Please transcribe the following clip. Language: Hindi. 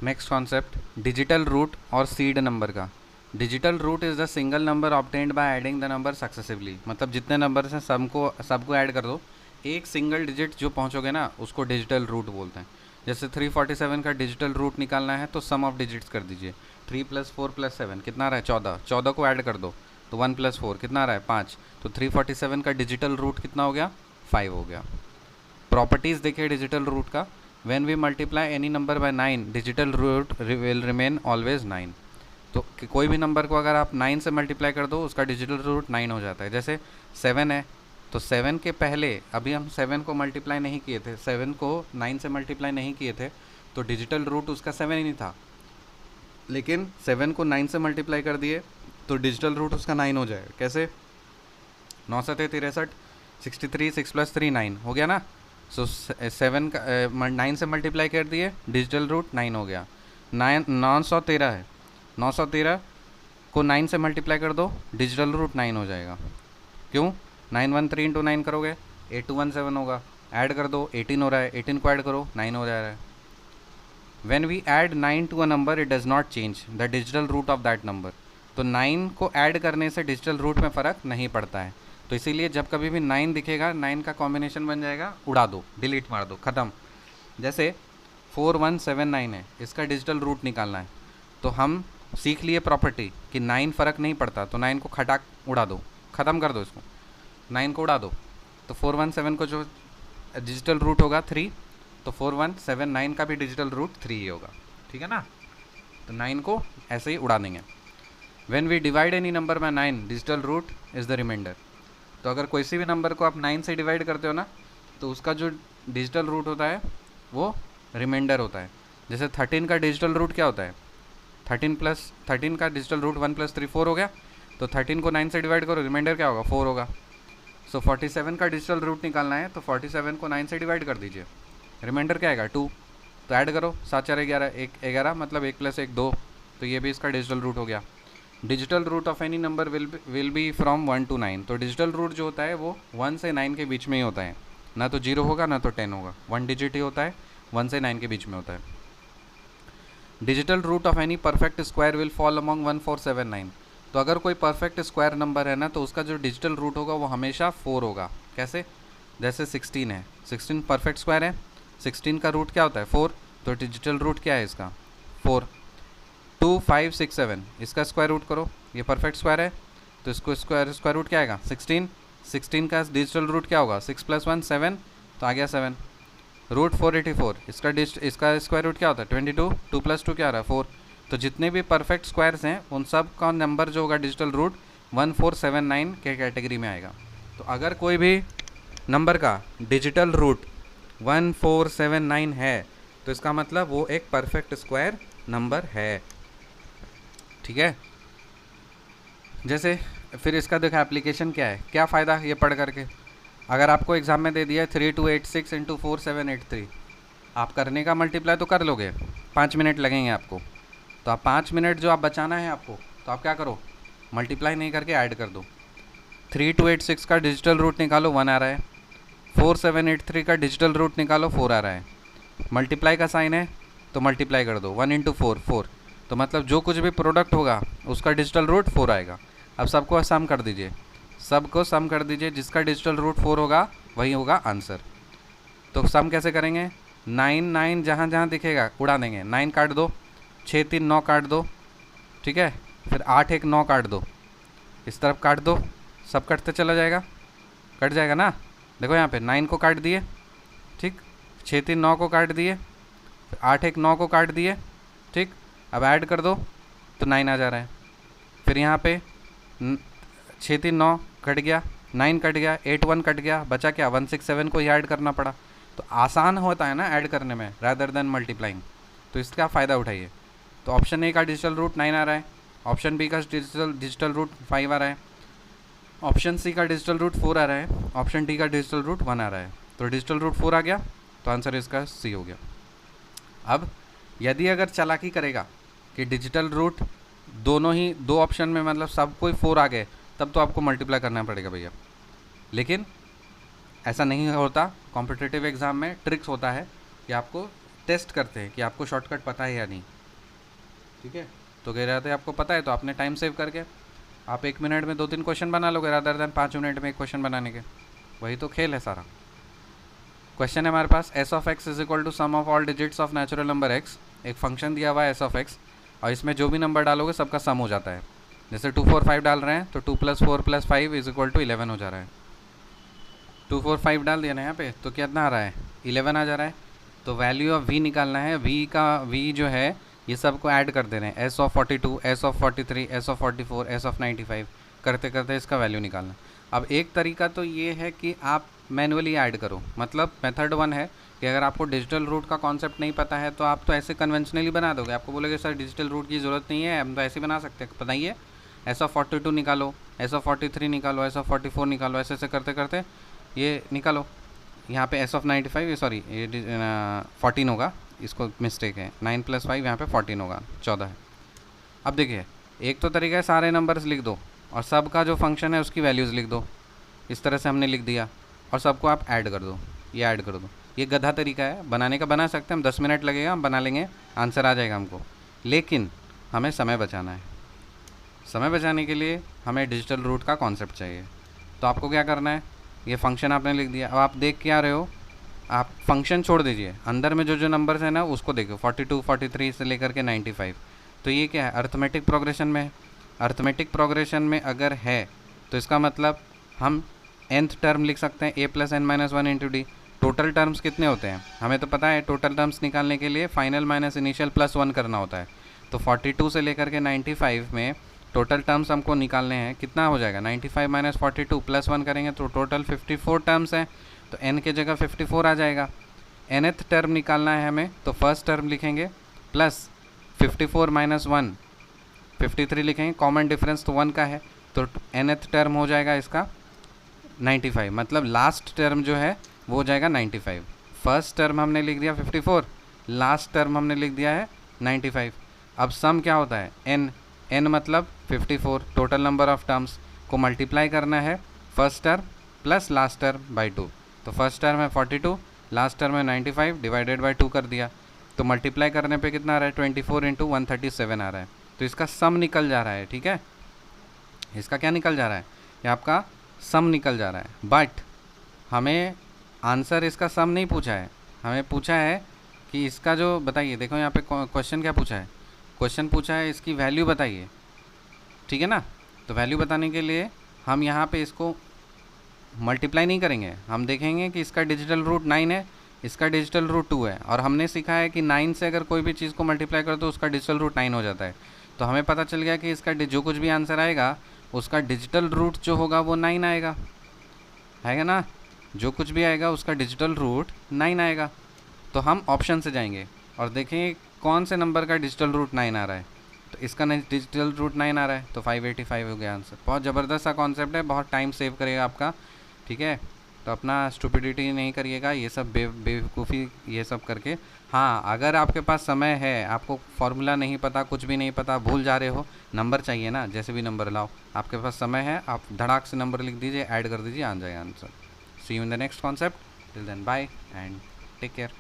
नेक्स्ट कॉन्सेप्ट, डिजिटल रूट और सीड नंबर का। Digital root is the single number obtained by adding the number successively. मतलब जितने नंबर हैं सबको ऐड कर दो, एक सिंगल डिजिट जो पहुंचोगे ना उसको डिजिटल रूट बोलते हैं। जैसे 347 का डिजिटल रूट निकालना है तो सम ऑफ डिजिट्स कर दीजिए। 3 + 4 + 7 कितना रहा है 14, 14 को ऐड कर दो तो 1 + 4 कितना रहा है 5, तो 347 का डिजिटल रूट कितना हो गया 5 हो गया। प्रॉपर्टीज़ देखिए डिजिटल रूट का, when we multiply any number by 9 digital root will remain always 9। तो कोई भी नंबर को अगर आप 9 से मल्टीप्लाई कर दो उसका डिजिटल रूट 9 हो जाता है। जैसे 7 है तो 7 के पहले अभी हम 7 को मल्टीप्लाई नहीं किए थे, 7 को 9 से मल्टीप्लाई नहीं किए थे तो डिजिटल रूट उसका 7 ही नहीं था। लेकिन 7 को 9 से मल्टीप्लाई कर दिए तो डिजिटल रूट उसका 9 हो जाएगा। कैसे, 9 × 7 = 63, 63 6 + 3 9 हो गया ना। सो 7 का 9 से मल्टीप्लाई कर दिए डिजिटल रूट 9 हो गया। 913 है, 913 को 9 से मल्टीप्लाई कर दो डिजिटल रूट 9 हो जाएगा। क्यों, 913 × 9 करोगे 8217 होगा, ऐड कर दो 18 हो रहा है, 18 को ऐड करो 9 हो जा रहा है। When we add 9 to a number it does not change the digital root of that number. तो 9 को ऐड करने से डिजिटल रूट में फ़र्क नहीं पड़ता है। तो इसीलिए जब कभी भी 9 दिखेगा 9 का कॉम्बिनेशन बन जाएगा, उड़ा दो, डिलीट मार दो, ख़त्म। जैसे 4179 है, इसका डिजिटल रूट निकालना है तो हम सीख लिए प्रॉपर्टी कि 9 फ़र्क नहीं पड़ता, तो 9 को खटाक उड़ा दो, ख़त्म कर दो, इसको 9 को उड़ा दो। तो 417 को जो डिजिटल रूट होगा 3, तो 4179 का भी डिजिटल रूट 3 ही होगा, ठीक है ना। तो 9 को ऐसे ही उड़ा देंगे। When we divide any number by 9 digital root is the remainder. तो अगर कोई सी भी नंबर को आप 9 से डिवाइड करते हो ना तो उसका जो डिजिटल रूट होता है वो रिमाइंडर होता है। जैसे 13 का डिजिटल रूट क्या होता है, 13 का डिजिटल रूट 1 + 3 4 हो गया, तो 13 को 9 से डिवाइड करो, रिमाइंडर क्या होगा 4 होगा। सो 47 का डिजिटल रूट निकालना है तो 47 को 9 से डिवाइड कर दीजिए, रिमाइंडर क्या आएगा 2, तो ऐड करो 7 4 11, 11 मतलब 1 + 1 2, तो ये भी इसका डिजिटल रूट हो गया। Digital root of any number will be from 1 to 9। तो डिजिटल रूट जो होता है वो 1 से 9 के बीच में ही होता है, ना तो 0 होगा ना तो 10 होगा, 1 डिजिट ही होता है, 1 से 9 के बीच में होता है। Digital root of any perfect square will fall among 1479। तो अगर कोई परफेक्ट स्क्वायर नंबर है ना तो उसका जो डिजिटल रूट होगा वो हमेशा 4 होगा। कैसे, जैसे 16 है, 16 परफेक्ट स्क्वायर है, 16 का रूट क्या होता है 4, तो डिजिटल रूट क्या है इसका 4। 2 5 6 7 इसका स्क्वायर रूट करो, ये परफेक्ट स्क्वायर है तो इसको स्क्वायर रूट क्या आएगा 16, 16 का डिजिटल रूट क्या होगा 6 + 1 7, तो आ गया 7। रूट 484 इसका स्क्वायर रूट क्या होता है 22, 2 + 2 क्या आ रहा है 4। तो जितने भी परफेक्ट स्क्वायर्स हैं उन सब का नंबर जो होगा डिजिटल रूट 1479 के कैटेगरी में आएगा। तो अगर कोई भी नंबर का डिजिटल रूट 1479 है तो इसका मतलब वो एक परफेक्ट स्क्वायर नंबर है, ठीक है। जैसे फिर इसका देखो एप्लीकेशन क्या है, क्या फ़ायदा ये पढ़ करके। अगर आपको एग्ज़ाम में दे दिया 3286 × 4783, आप करने का मल्टीप्लाई तो कर लोगे, 5 मिनट लगेंगे आपको, तो आप 5 मिनट जो आप बचाना है आपको, तो आप क्या करो मल्टीप्लाई नहीं करके ऐड कर दो। 3286 का डिजिटल रूट निकालो 1 आ रहा है, 4783 का डिजिटल रूट निकालो 4 आ रहा है, मल्टीप्लाई का साइन है तो मल्टीप्लाई कर दो, 1 × 4 4, तो मतलब जो कुछ भी प्रोडक्ट होगा उसका डिजिटल रूट 4 आएगा। अब सबको सम कर दीजिए, सबको सम कर दीजिए, जिसका डिजिटल रूट 4 होगा वही होगा आंसर। तो सम कैसे करेंगे, 9 9 जहाँ जहाँ दिखेगा उड़ा देंगे, 9 काट दो, 6 3 9 काट दो, ठीक है, फिर 8 1 9 काट दो, इस तरफ काट दो, सब कटते चला जाएगा, कट जाएगा ना। देखो यहाँ पे 9 को काट दिए, ठीक, 6 3 9 को काट दिए, फिर 8 1 9 को काट दिए, ठीक। अब ऐड कर दो तो 9 आ जा रहा है, फिर यहाँ पे 6 3 9 कट गया, 9 कट गया, 8 1 कट गया, बचा क्या 167 को ही ऐड करना पड़ा। तो आसान होता है ना ऐड करने में रादर देन मल्टीप्लाइंग, तो इसका फ़ायदा उठाइए। तो ऑप्शन ए का डिजिटल रूट 9 आ रहा है, ऑप्शन बी का डिजिटल रूट 5 आ रहा है, ऑप्शन सी का डिजिटल रूट 4 आ रहा है, ऑप्शन डी का डिजिटल रूट 1 आ रहा है। तो डिजिटल रूट 4 आ गया तो आंसर इसका सी हो गया। अब यदि अगर चालाकी करेगा कि डिजिटल रूट दोनों ही दो ऑप्शन में मतलब सब कोई 4 आ गए, तब तो आपको मल्टीप्लाई करना पड़ेगा भैया, लेकिन ऐसा नहीं होता। कॉम्पिटिटिव एग्ज़ाम में ट्रिक्स होता है कि आपको टेस्ट करते हैं कि आपको शॉर्टकट पता है या नहीं, ठीक है। तो कह रहे थे आपको पता है तो आपने टाइम सेव करके आप 1 मिनट में 2-3 क्वेश्चन बना लोगे रादर देन 5 मिनट में एक क्वेश्चन बनाने के। वही तो खेल है सारा। क्वेश्चन है हमारे पास S of x is equal to sum of all digits of natural number x. एक फंक्शन दिया हुआ है एस ऑफ एक्स और इसमें जो भी नंबर डालोगे सबका सम हो जाता है। जैसे 2 4 5 डाल रहे हैं तो 2 + 4 + 5 इज इक्वल टू 11 हो जा रहा है। 2 4 5 डाल दिया ना यहाँ पे, तो कितना आ रहा है 11 आ जा रहा है। तो वैल्यू ऑफ वी निकालना है। वी जो है ये सबको ऐड कर दे रहे हैं, S of 42, S of 43, S of 44, S of 95 करते करते इसका वैल्यू निकालना। अब एक तरीका तो ये है कि आप मैनुअली ऐड करो, मतलब मेथड 1 है कि अगर आपको डिजिटल रूट का कॉन्सेप्ट नहीं पता है तो आप तो ऐसे कन्वेंशनली बना दोगे। आपको बोलोगे सर डिजिटल रूट की ज़रूरत नहीं है, हम तो ऐसे बना सकते हैं, बताइए एस ऑफ 42 निकालो, एस ऑफ 43 निकालो, एस ऑफ 44 निकालो, ऐसे ऐसे करते करते ये निकालो। यहाँ पे एस ऑफ 95 सॉरी ये 14 होगा, इसको मिस्टेक है, 9 + 5 यहाँ पे 14 होगा, 14 है। अब देखिए एक तो तरीका है सारे नंबर्स लिख दो और सब का जो फंक्शन है उसकी वैल्यूज़ लिख दो। इस तरह से हमने लिख दिया और सबको आप ऐड कर दो, ये ऐड कर दो। ये गधा तरीका है बनाने का, बना सकते हैं हम, 10 मिनट लगेगा, हम बना लेंगे, आंसर आ जाएगा हमको। लेकिन हमें समय बचाना है। समय बचाने के लिए हमें डिजिटल रूट का कॉन्सेप्ट चाहिए। तो आपको क्या करना है, ये फंक्शन आपने लिख दिया। अब आप देख क्या रहे हो, आप फंक्शन छोड़ दीजिए, अंदर में जो जो नंबर्स है ना उसको देखो, 42, 43 से लेकर के 95। तो ये क्या है, अर्थमेटिक प्रोग्रेशन में है। अर्थमेटिक प्रोग्रेशन में अगर है तो इसका मतलब हम nth टर्म लिख सकते हैं a + n - 1 × d। Total terms कितने होते हैं हमें तो पता है, टोटल टर्म्स निकालने के लिए फाइनल माइनस इनिशियल +1 करना होता है। तो 42 से लेकर के 95 में टोटल टर्म्स हमको निकालने हैं, कितना हो जाएगा 95 - 42 +1 करेंगे तो टोटल 54 टर्म्स हैं। तो n के जगह 54 आ जाएगा। nth टर्म निकालना है हमें, तो फर्स्ट टर्म लिखेंगे प्लस 54 - 1 53 लिखेंगे, कॉमन डिफरेंस तो 1 का है, तो nth टर्म हो जाएगा इसका 95, मतलब लास्ट टर्म जो है वो हो जाएगा 95। फर्स्ट टर्म हमने लिख दिया 54, लास्ट टर्म हमने लिख दिया है 95। अब सम क्या होता है n मतलब 54, टोटल नंबर ऑफ टर्म्स को मल्टीप्लाई करना है first term plus last term by 2। तो फर्स्ट टर्म है 42, लास्ट टर्म है 95, डिवाइडेड बाई 2 कर दिया, तो मल्टीप्लाई करने पे कितना आ रहा है 24 × 137 आ रहा है। तो इसका सम निकल जा रहा है, ठीक है, इसका क्या निकल जा रहा है, ये आपका सम निकल जा रहा है। बट हमें आंसर इसका सम नहीं पूछा है, हमें पूछा है कि इसका जो, बताइए देखो यहाँ पे क्वेश्चन क्या पूछा है, क्वेश्चन पूछा है इसकी वैल्यू बताइए, ठीक है ना। तो वैल्यू बताने के लिए हम यहाँ पे इसको मल्टीप्लाई नहीं करेंगे, हम देखेंगे कि इसका डिजिटल रूट 9 है, इसका डिजिटल रूट 2 है, और हमने सीखा है कि 9 से अगर कोई भी चीज़ को मल्टीप्लाई कर दो उसका डिजिटल रूट 9 हो जाता है। तो हमें पता चल गया कि इसका जो कुछ भी आंसर आएगा उसका डिजिटल रूट जो होगा वो 9 आएगा, है ना, जो कुछ भी आएगा उसका डिजिटल रूट 9 आएगा। तो हम ऑप्शन से जाएंगे और देखेंगे कौन से नंबर का डिजिटल रूट 9 आ रहा है, तो इसका डिजिटल रूट 9 आ रहा है, तो 585 हो गया आंसर। बहुत ज़बरदस्त सा कॉन्सेप्ट है, बहुत टाइम सेव करेगा आपका, ठीक है। तो अपना स्टूपिडिटी नहीं करिएगा, ये सब बेवकूफ़ी ये सब करके। हाँ, अगर आपके पास समय है, आपको फार्मूला नहीं पता, कुछ भी नहीं पता, भूल जा रहे हो, नंबर चाहिए ना, जैसे भी नंबर लाओ, आपके पास समय है, आप धड़ाक से नंबर लिख दीजिए, ऐड कर दीजिए, आ जाएगा answer. See you in the next concept, till then bye and take care.